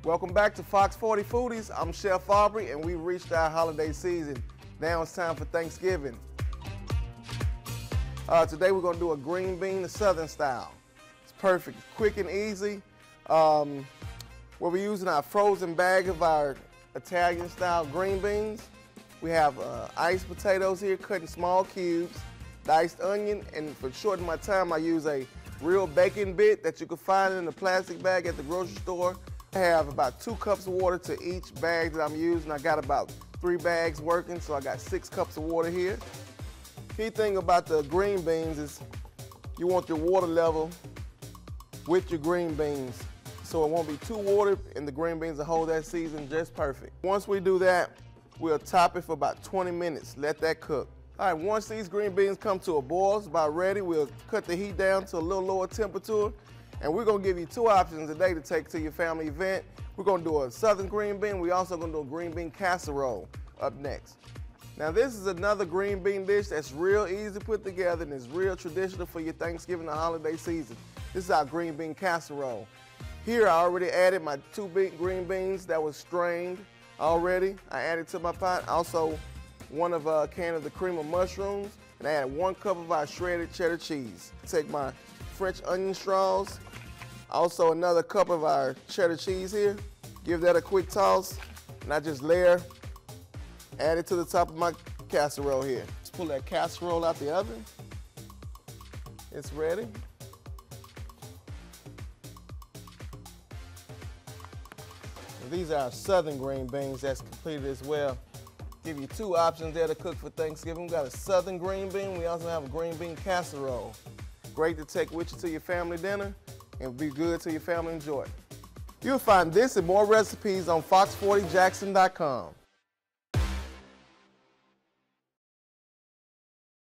Welcome back to Fox 40 Foodies. I'm Chef Aubrey, and we've reached our holiday season. Now it's time for Thanksgiving. Today we're going to do a green bean, the Southern style. It's perfect, quick and easy. We're using our frozen bag of our Italian style green beans. We have iced potatoes here cut in small cubes, diced onion, and for shorten my time I use a real bacon bit that you can find in a plastic bag at the grocery store. I have about 2 cups of water to each bag that I'm using. I got about 3 bags working, so I got 6 cups of water here. Key thing about the green beans is you want your water level with your green beans, so it won't be too watered and the green beans will hold that season just perfect. Once we do that, we'll top it for about 20 minutes, let that cook. All right, once these green beans come to a boil, it's about ready, we'll cut the heat down to a little lower temperature. And we're gonna give you 2 options today to take to your family event. We're gonna do a southern green bean. We're also gonna do a green bean casserole up next. Now this is another green bean dish that's real easy to put together and is real traditional for your Thanksgiving and holiday season. This is our green bean casserole. Here I already added my 2 big green beans that was strained already. I added to my pot. Also 1 of a can of the cream of mushrooms, and I added 1 cup of our shredded cheddar cheese. Take my French onion straws. Also another cup of our cheddar cheese here. Give that a quick toss, and I just layer, add it to the top of my casserole here. Just pull that casserole out the oven. It's ready. And these are our southern green beans that's completed as well. Give you 2 options there to cook for Thanksgiving. We got a southern green bean. We also have a green bean casserole. Great to take with you to your family dinner and be good to your family enjoy. You'll find this and more recipes on fox40jackson.com.